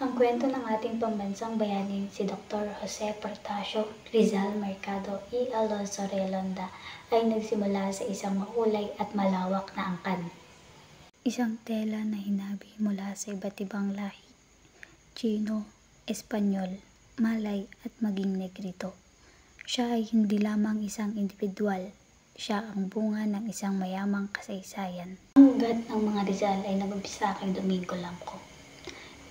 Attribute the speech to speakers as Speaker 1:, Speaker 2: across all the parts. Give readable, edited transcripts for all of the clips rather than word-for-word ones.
Speaker 1: Ang kwento ng ating pambansang bayaning si Dr. Jose Portasio Rizal Mercado y Alonso Realonda ay nagsimula sa isang makulay at malawak na angkan. Isang tela na hinabi mula sa iba't ibang lahi, Tsino, Espanyol, Malay at maging Negrito. Siya ay hindi lamang isang individual, siya ang bunga ng isang mayamang kasaysayan. Ang ugat ng mga Rizal ay nag-umpisa kay Domingo Lamco,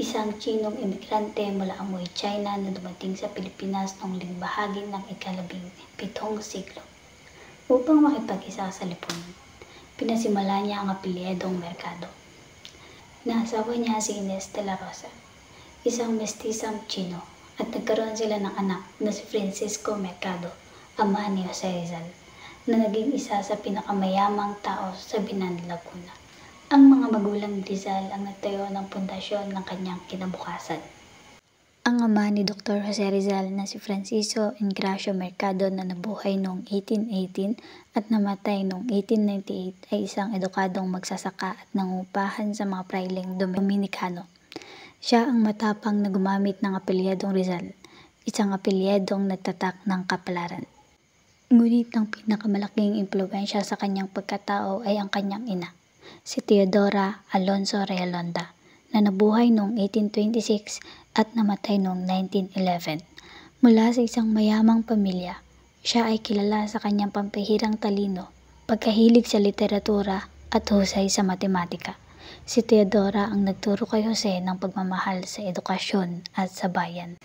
Speaker 1: isang Tsinong emigrante mula Amoy, China na dumating sa Pilipinas noong bahagi ng ika-17 siglo upang makipag-isa sa lipunan. Pinasimula niya ang apelyedong Mercado. Naasawa niya si Inés de la Rosa, isang mestisang Tsino, at nagkaroon sila ng anak na si Francisco Mercado, ama ni Jose Rizal, na naging isa sa pinakamayamang tao sa Binan, Laguna. Ang mga magulang ni Rizal ang nagtayo ng pundasyon ng kanyang kinabukasan. Ang ama ni Dr. Jose Rizal na si Francisco Ingracio Mercado na nabuhay noong 1818 at namatay noong 1898 ay isang edukadong magsasaka at nangungupahan sa mga praileng Dominikano. Siya ang matapang na gumamit ng apelyedong Rizal, isang apelyedong nagtatak ng kapalaran. Ngunit ang pinakamalaking impluwensya sa kanyang pagkatao ay ang kanyang ina, si Teodora Alonso Realonda, na nabuhay noong 1826 at namatay noong 1911. Mula sa isang mayamang pamilya, siya ay kilala sa kanyang pampihirang talino, pagkahilig sa literatura at husay sa matematika. Si Teodora ang nagturo kay Jose ng pagmamahal sa edukasyon at sa bayan.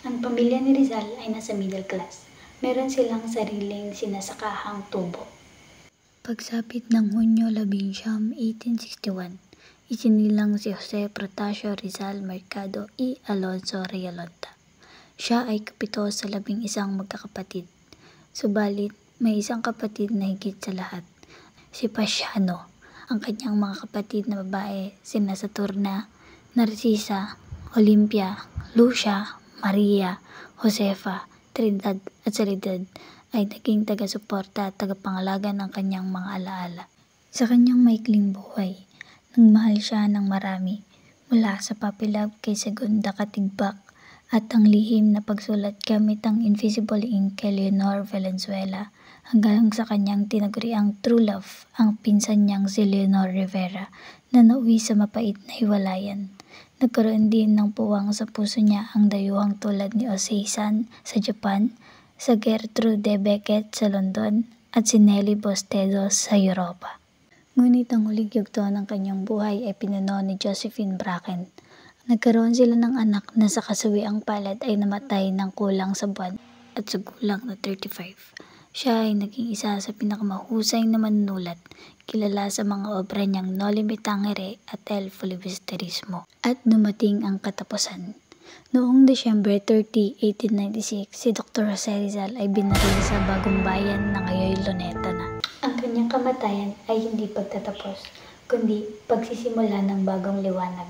Speaker 1: Ang pamilya ni Rizal ay nasa middle class. Meron silang sariling sinasakahang tubo. Pagsapit ng Hunyo 11, 1861, isinilang si Jose Portasio Rizal Mercado y Alonso Realonda. Siya ay kapito sa 11 magkakapatid. Subalit, may isang kapatid na higit sa lahat, si Pasiano. Ang kanyang mga kapatid na babae, sina Saturna, Narcisa, Olympia, Lucia, Maria, Josefa, Trinidad at Soledad ay naging taga-suporta at tagapangalaga ng kanyang mga alaala. Sa kanyang maikling buhay, nagmahal siya ng marami, mula sa puppy love kay Segunda Katigbak at ang lihim na pagsulat gamit ang invisible ink kay Leonor Valenzuela, hanggang sa kanyang tinaguriang true love, ang pinsan niyang si Leonor Rivera, na nauwi sa mapait na hiwalayan. Nagkaroon din ng puwang sa puso niya ang dayuhang tulad ni Osei-san sa Japan, sa Gertrude Beckett sa London, at si Nelly Bostedo sa Europa. Ngunit ang huling yugto ng kanyang buhay ay pinuno ni Josephine Bracken. Nagkaroon sila ng anak na sa kasawiang palad ay namatay ng kulang sa buwan at sa gulang na 35. Siya ay naging isa sa pinakamahusay na manunulat, kilala sa mga obra niyang Noli Me Tangere at El Filibusterismo. At dumating ang katapusan. Noong December 30, 1896, si Dr. Jose Rizal ay binaril sa Bagong Bayan na ngayon Luneta na. Ang kanyang kamatayan ay hindi pagtatapos, kundi pagsisimula ng bagong liwanag.